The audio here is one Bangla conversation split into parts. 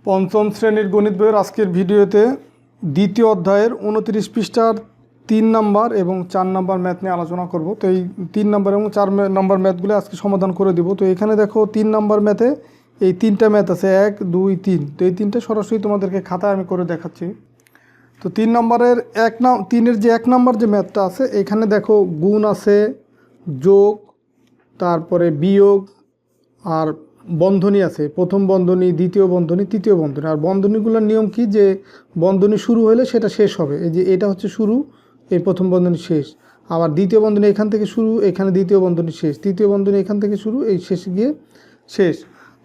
পঞ্চম শ্রেণীর গণিত বইয়ের আজকের ভিডিওতে দ্বিতীয় অধ্যায়ের 29 পৃষ্ঠার 3 নাম্বার এবং 4 নাম্বার ম্যাথ নিয়ে আলোচনা করব। তো এই 3 নাম্বার এবং 4 নাম্বার ম্যাথগুলো আজকে সমাধান করে দিব। তো এখানে দেখো 3 নাম্বার ম্যাথে এই 3টা ম্যাথ আছে 1 2 3। তো এই 3টা সরাসরি তোমাদেরকে খাতায় আমি করে দেখাচ্ছি। তো 3 নাম্বারের 3-এর যে 1 নাম্বার যে ম্যাথটা আছে এখানে দেখো গুণ আছে, যোগ, তারপরে বিয়োগ আর বন্ধনী আছে, প্রথম বন্ধনী, দ্বিতীয় বন্ধনী, তৃতীয় বন্ধনী। আর বন্ধনীগুলোর নিয়ম কি, যে বন্ধনী শুরু হলে সেটা শেষ হবে। এই যে এটা হচ্ছে শুরু, এই প্রথম বন্ধনী শেষ। আবার দ্বিতীয় বন্ধনী এখান থেকে শুরু, এখানে দ্বিতীয় বন্ধনী শেষ। তৃতীয় বন্ধনী এখান থেকে শুরু, এই শেষে গিয়ে শেষ।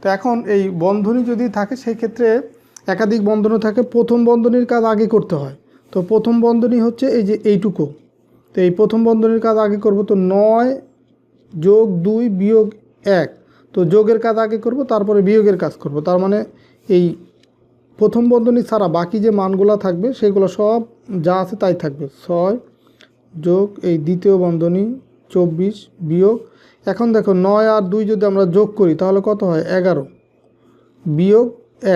তো এখন এই বন্ধনী যদি থাকে সেই ক্ষেত্রে একাধিক বন্ধনী থাকে, প্রথম বন্ধনীর কাজ আগে করতে হয়। তো প্রথম বন্ধনী হচ্ছে এই যে এইটুকু। তো এই প্রথম বন্ধনীর কাজ আগে করব। তো 9 যোগ 2 বিয়োগ 1। তো যোগের কাজ আগে করব, তারপরে বিয়োগের কাজ করব। তার মানে এই প্রথম বন্ধনী ছাড়া বাকি যে মানগুলো থাকবে সেগুলো সব যা আছে তাই থাকবে। 6 যোগ এই দ্বিতীয় বন্ধনী 24 বিয়োগ, এখন দেখো 9 আর 2 যদি আমরা যোগ করি তাহলে কত হয়, 11 বিয়োগ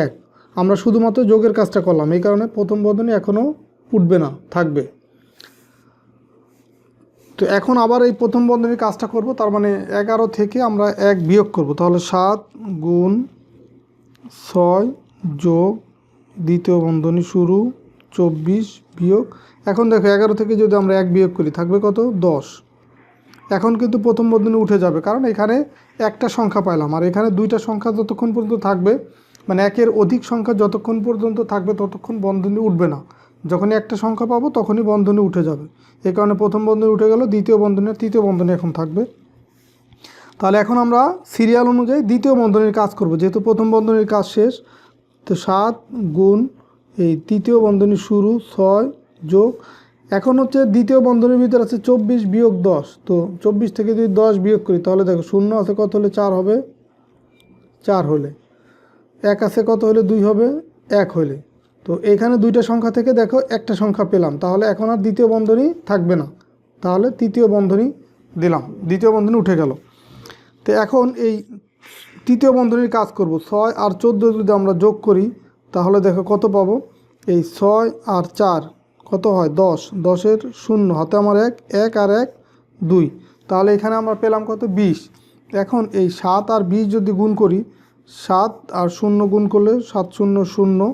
1। আমরা শুধুমাত্র যোগের কাজটা করলাম, এই কারণে প্রথম বন্ধনী এখনও উঠবে না, থাকবে। তো এখন আবার এই প্রথম বন্ধনীর কাজটা করব, তার মানে 11 থেকে আমরা 1 বিয়োগ করব। তাহলে 7 গুণ 6 যোগ দ্বিতীয় বন্ধনী শুরু 24 বিয়োগ, এখন দেখো 11 থেকে যদি আমরা 1 বিয়োগ করি থাকবে কত, 10। এখন কিন্তু প্রথম বন্ধনী উঠে যাবে, কারণ এখানে একটা সংখ্যা পাইলাম। আর এখানে দুইটা সংখ্যা যতক্ষণ পর্যন্ত থাকবে, মানে একের অধিক সংখ্যা যতক্ষণ পর্যন্ত থাকবে ততক্ষণ বন্ধনী উঠবে না। যখনই একটা সংখ্যা পাবো তখনই বন্ধনী উঠে যাবে। এই কারণে প্রথম বন্ধনী উঠে গেল, দ্বিতীয় বন্ধনী আর তৃতীয় বন্ধনী এখন থাকবে। তাহলে এখন আমরা সিরিয়াল অনুযায়ী দ্বিতীয় বন্ধনীর কাজ করব, যেহেতু প্রথম বন্ধনীর কাজ শেষ। তো 7 গুণ এই তৃতীয় বন্ধনী শুরু 6 যোগ, এখন হচ্ছে দ্বিতীয় বন্ধনীর ভিতরে আছে 24 বিয়োগ 10। তো 24 থেকে যদি 10 বিয়োগ করি তাহলে দেখো 0 আছে কত হলে 4 হবে, 4 হলে 1 আছে কত হলে 2 হবে, 1 হলে। তো এখানে দুইটা সংখ্যা থেকে দেখো একটা সংখ্যা পেলাম, তাহলে এখন আর দ্বিতীয় বন্ধনী থাকবে না। তাহলে তৃতীয় বন্ধনী দিলাম, দ্বিতীয় বন্ধনী উঠে গেল। তো এখন এই তৃতীয় বন্ধনীর কাজ করব। 6 আর 14 যদি আমরা যোগ করি তাহলে দেখো কত পাবো, এই 6 আর 4 কত হয়, 10। 10-এর 0 হাতে আমার 1, 1 আর 1 2। তাহলে এখানে আমরা পেলাম কত, 20। এখন এই 7 আর 20 যদি গুণ করি, 7 আর 0 গুণ করলে 7 0 0,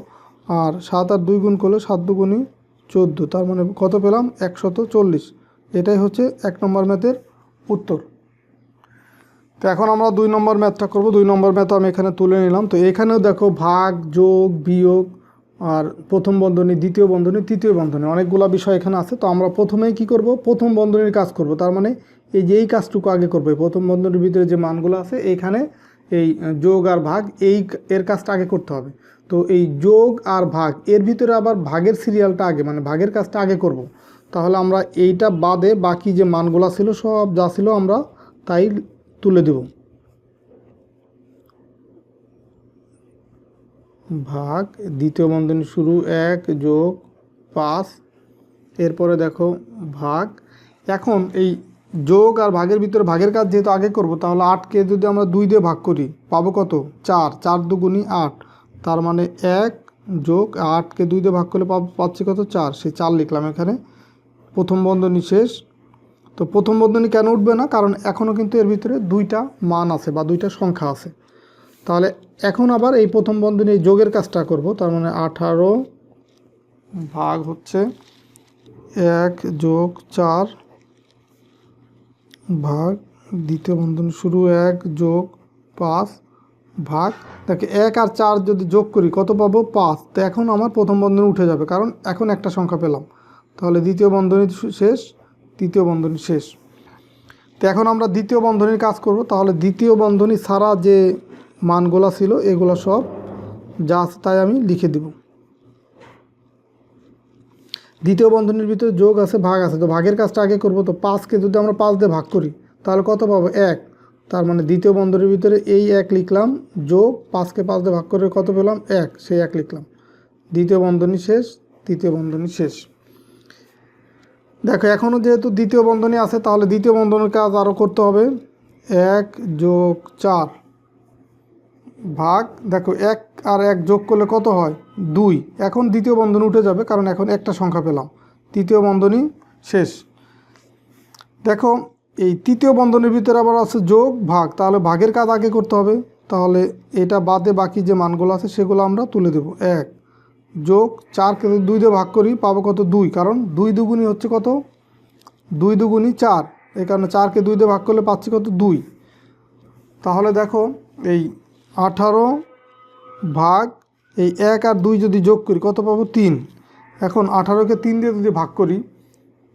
আর 7 আর 2 গুণ করলে 7 2 গুণই 14। তার মানে কত পেলাম, 140। এটাই হচ্ছে 1 নম্বর ম্যাথের উত্তর। তো এখন আমরা 2 নম্বর ম্যাথটা করব। 2 নম্বর ম্যাথ আমি এখানে তুলে নিলাম। তো এখানেও দেখো ভাগ, যোগ, বিয়োগ আর প্রথম বন্ধনী, দ্বিতীয় বন্ধনী, তৃতীয় বন্ধনী, অনেকগুলো বিষয় এখানে আছে। তো আমরা প্রথমেই কি করব, প্রথম বন্ধনীর কাজ করব। তার মানে এই যে এই কাজটুকু আগে করবে, প্রথম বন্ধনীর ভিতরে যে মানগুলো আছে এইখানে এই যোগ আর ভাগ, এর কাজটা আগে করতে হবে। তো এই যোগ আর ভাগ এর ভিতরে আবার ভাগের সিরিয়ালটা আগে, মানে ভাগের কাজটা আগে করব। তাহলে আমরা এইটা বাদে বাকি যে মানগুলো ছিল সব যা ছিল আমরা তাই তুলে দেব। ভাগ, দ্বিতীয় বন্ধনী শুরু 1 যোগ 5, এরপরে দেখো ভাগ। এখন এই যোগ আর ভাগের ভিতরে ভাগের কাজ যেহেতু আগে করব, তাহলে 8কে যদি আমরা 2 দিয়ে ভাগ করি পাবো কত, 4। 4 দুগুণী 8, তার মানে 1 যোগ 8কে 2 দিয়ে ভাগ করলে পাচ্ছি কত, 4। সেই 4 লিখলাম এখানে। প্রথম বন্ধনী শেষ। তো প্রথম বন্ধনী কেন উঠবে না, কারণ এখনও কিন্তু এর ভিতরে 2টা মান আছে বা 2টা সংখ্যা আছে। তাহলে এখন আবার এই প্রথম বন্ধনী যোগের কাজটা করব। তার মানে 18 ভাগ হচ্ছে 1 যোগ 4 ভাগ দ্বিতীয় বন্ধনী শুরু 1 যোগ 5 ভাগ, দেখে 1 আর 4 যদি যোগ করি কত পাবো, 5। তো এখন আমার প্রথম বন্ধনী উঠে যাবে, কারণ এখন একটা সংখ্যা পেলাম। তাহলে দ্বিতীয় বন্ধনী শেষ, তৃতীয় বন্ধনী শেষ। তো এখন আমরা দ্বিতীয় বন্ধনীর কাজ করব। তাহলে দ্বিতীয় বন্ধনী ছাড়া যে মানগুলা ছিল এগুলো সব যা আছে তাই আমি লিখে দেব। দ্বিতীয় বন্ধনীর ভিতরে যোগ আছে, ভাগ আছে। তো ভাগের কাজটা আগে করব। তো 5কে যদি আমরা 5 দিয়ে ভাগ করি তাহলে কত পাবো, 1। তার মানে দ্বিতীয় বন্ধনীর ভিতরে এই 1 লিখলাম, যোগ 5কে 5 দিয়ে ভাগ করে কত পেলাম, 1, সেই 1 লিখলাম। দ্বিতীয় বন্ধনী শেষ, তৃতীয় বন্ধনী শেষ। দেখো এখনও যেহেতু দ্বিতীয় বন্ধনী আছে, তাহলে দ্বিতীয় বন্ধনীর কাজ আরও করতে হবে। 1 যোগ 4 ভাগ, দেখো 1 আর 1 যোগ করলে কত হয় 2। এখন দ্বিতীয় বন্ধনী উঠে যাবে, কারণ এখন একটা সংখ্যা পেলাম। তৃতীয় বন্ধনী শেষ। দেখো এই তৃতীয় বন্ধনীর ভিতরে আবার আছে যোগ ভাগ, তাহলে ভাগের কাজ আগে করতে হবে। তাহলে এটা বাদে বাকি যে মানগুলো আছে সেগুলো আমরা তুলে দেব। 1 যোগ 4কে 2 দিয়ে ভাগ করি, পাবো কত 2, কারণ 2 দুগুণই হচ্ছে কত 2 দুগুণই 4, এই কারণে 4কে 2 দিয়ে ভাগ করলে পাচ্ছি কত 2। তাহলে দেখো এই 18 ভাগ এই 1 আর 2 যদি যোগ করি কত পাবো 3। এখন 18কে 3 দিয়ে যদি ভাগ করি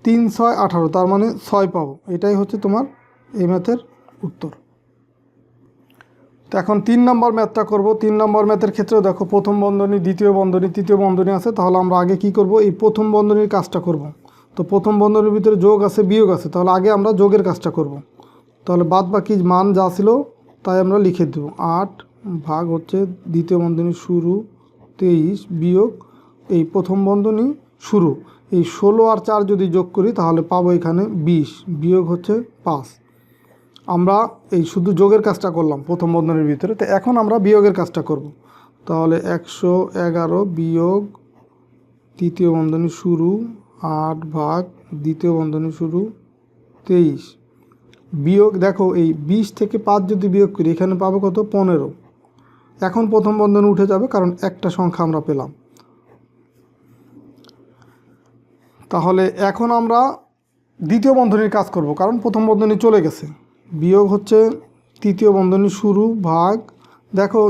3 6 18, তার মানে 6 পাবো। এটাই হচ্ছে তোমার এই ম্যাথের উত্তর। তো এখন 3 নম্বর ম্যাথটা করব। 3 নম্বর ম্যাথের ক্ষেত্রেও দেখো প্রথম বন্ধনী, দ্বিতীয় বন্ধনী, তৃতীয় বন্ধনী আছে। তাহলে আমরা আগে কি করব, এই প্রথম বন্ধনীর কাজটা করব। তো প্রথম বন্ধনীর ভিতরে যোগ আছে বিয়োগ আছে, তাহলে আগে আমরা যোগের কাজটা করব। তাহলে বাদ বাকি মান যা ছিল তাই আমরা লিখে দেব। 8 ভাগ হচ্ছে দ্বিতীয় বন্ধনী শুরু 23 বিয়োগ এই প্রথম বন্ধনী শুরু এই 16 আর 4 যদি যোগ করি তাহলে পাবো এখানে 20 বিয়োগ হচ্ছে 5। আমরা এই শুধু যোগের কাজটা করলাম প্রথম বন্ধনীর ভিতরে। তো এখন আমরা বিয়োগের কাজটা করব। তাহলে 111 বিয়োগ তৃতীয় বন্ধনী শুরু 8 ভাগ দ্বিতীয় বন্ধনী শুরু 23 বিয়োগ, দেখো এই 20 থেকে 5 যদি বিয়োগ করি এখানে পাবো কত 15। এখন প্রথম বন্ধনী উঠে যাবে, কারণ একটা সংখ্যা আমরা পেলাম। তাহলে এখন আমরা দ্বিতীয় বন্ধনীর কাজ করব, কারণ প্রথম বন্ধনী চলে গেছে। বিয়োগ হচ্ছে তৃতীয় বন্ধনী শুরু ভাগ, দেখো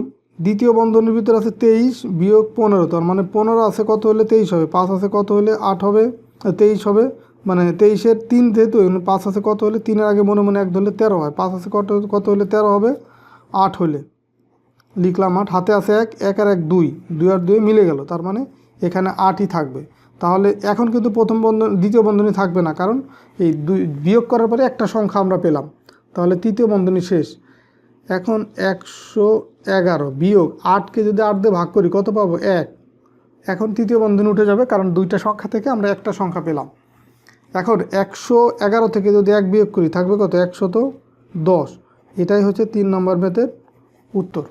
দ্বিতীয় বন্ধনীর ভিতরে আছে 23 বিয়োগ 15, তার মানে 15 আছে কত হলে 23 হবে, 5 আছে কত হলে 8 হবে, 23 হবে, মানে 23-এর 3 যেহেতু 5 আছে কত হলে 3-এর আগে মনে মনে 1 ধরলে 13 হয়, 5 আছে কত হলে 13 হবে, 8 হলে লিখলাম 8, হাতে আছে 1, 1 আর 1 2, 2 আর 2 মিলে গেল, তার মানে এখানে 8ই থাকবে। তাহলে এখন কিন্তু প্রথম বন্ধনী দ্বিতীয় বন্ধনী থাকবে না, কারণ এই বিয়োগ করার পরে একটা সংখ্যা আমরা পেলাম। তাহলে তৃতীয় বন্ধনী শেষ। এখন 111 বিয়োগ 8কে যদি 8 দিয়ে ভাগ করি কত পাবো 1। এখন তৃতীয় বন্ধনী উঠে যাবে, কারণ দুইটা সংখ্যা থেকে আমরা একটা সংখ্যা পেলাম। এখন 111 থেকে যদি 1 বিয়োগ করি থাকবে কত 110। এটাই হচ্ছে 3 নম্বর ম্যাথের উত্তর।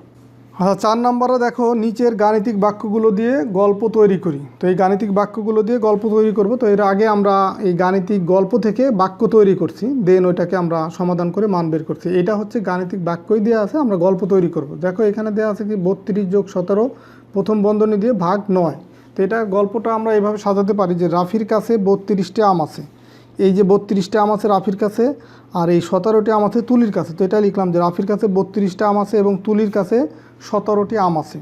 আচ্ছা, 4 নম্বরে দেখো নিচের গাণিতিক বাক্যগুলো দিয়ে গল্প তৈরি করি। তো এই গাণিতিক বাক্যগুলো দিয়ে গল্প তৈরি করব। তো এর আগে আমরা এই গাণিতিক গল্প থেকে বাক্য তৈরি করছি, দেন ওইটাকে আমরা সমাধান করে মান বের করছি। এটা হচ্ছে গাণিতিক বাক্যই দেওয়া আছে, আমরা গল্প তৈরি করব। দেখো এখানে দেওয়া আছে কি 32 যোগ 17 প্রথম বন্ধনী দিয়ে ভাগ 9। তো এটা গল্পটা আমরা এইভাবে সাজাতে পারি যে রাফির কাছে 32টি আম আছে। এই যে 32টা আম আছে রাফির কাছে, আর এই 17টি আম আছে তুলির কাছে। তো এটা লিখলাম যে রাফির কাছে 32টা আম আছে এবং তুলির কাছে 17টি আম আছে।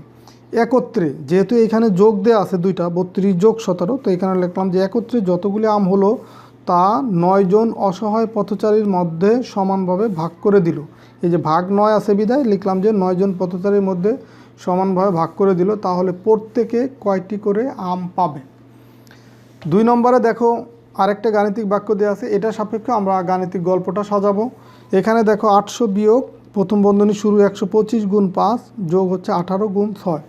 একত্রে, যেহেতু এখানে যোগ দেওয়া আছে দুইটা 32 যোগ 17, তো এখানে লিখলাম যে একত্রে যতগুলি আম হলো তা 9 জন অসহায় পথচারীর মধ্যে সমানভাবে ভাগ করে দিল। এই যে ভাগ 9 আছে বিদায় লিখলাম যে 9 জন পথচারীর মধ্যে সমানভাবে ভাগ করে দিল। তাহলে প্রত্যেকে কয়টি করে আম পাবে। 2 নম্বরে দেখো আরেকটা গাণিতিক বাক্য দেওয়া আছে, এটা সাপেক্ষে আমরা গাণিতিক গল্পটা সাজাবো। এখানে দেখো 800 বিয়োগ প্রথম বন্ধনী শুরু 125 গুণ 5 যোগ হচ্ছে 18 গুণ 6।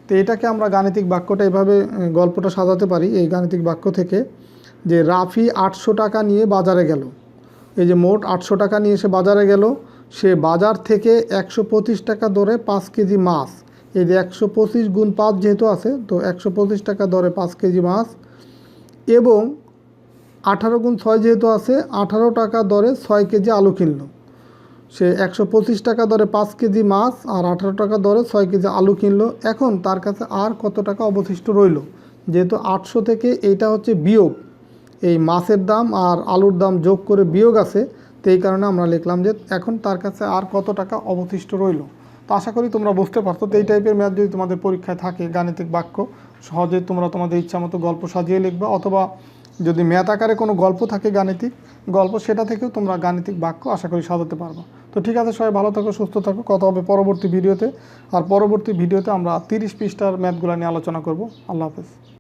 তো এটাকে আমরা গাণিতিক বাক্যটা এভাবে গল্পটা সাজাতে পারি এই গাণিতিক বাক্য থেকে, যে রাফি 800 টাকা নিয়ে বাজারে গেল। এই যে মোট 800 টাকা নিয়ে সে বাজারে গেল, সে বাজার থেকে 125 টাকা দরে 5 কেজি মাছ, এই যে 125 গুণ 5 যেহেতু আছে, তো 125 টাকা দরে 5 কেজি মাছ এবং 18 গুণ 6 যেহেতু আছে 18 টাকা দরে 6 কেজি আলু কিনলো। সে 125 টাকা দরে 5 কেজি মাছ আর 18 টাকা দরে 6 কেজি আলু কিনলো। এখন তার কাছে আর কত টাকা অবশিষ্ট রইল, যেহেতু 800 থেকে এইটা হচ্ছে বিয়োগ, এই মাছের দাম আর আলুর দাম যোগ করে বিয়োগ আছে, তো এই কারণে আমরা লিখলাম যে এখন তার কাছে আর কত টাকা অবশিষ্ট রইল। তো আশা করি তোমরা বুঝতে পারছো। তো এই টাইপের ম্যাথ যদি তোমাদের পরীক্ষায় থাকে গাণিতিক বাক্য, সহজে তোমরা তোমাদের ইচ্ছা মতো গল্প সাজিয়ে লিখবা, অথবা যদি ম্যাথ আকারে কোনো গল্প থাকে গাণিতিক গল্প, সেটা থেকেও তোমরা গাণিতিক বাক্য আশা করি সাজাতে পারবা। তো ঠিক আছে, সবাই ভালো থাকো, সুস্থ থাকো, কথা হবে পরবর্তী ভিডিওতে। আর পরবর্তী ভিডিওতে আমরা 30 পৃষ্ঠার ম্যাথগুলো নিয়ে আলোচনা করব। আল্লাহ হাফেজ।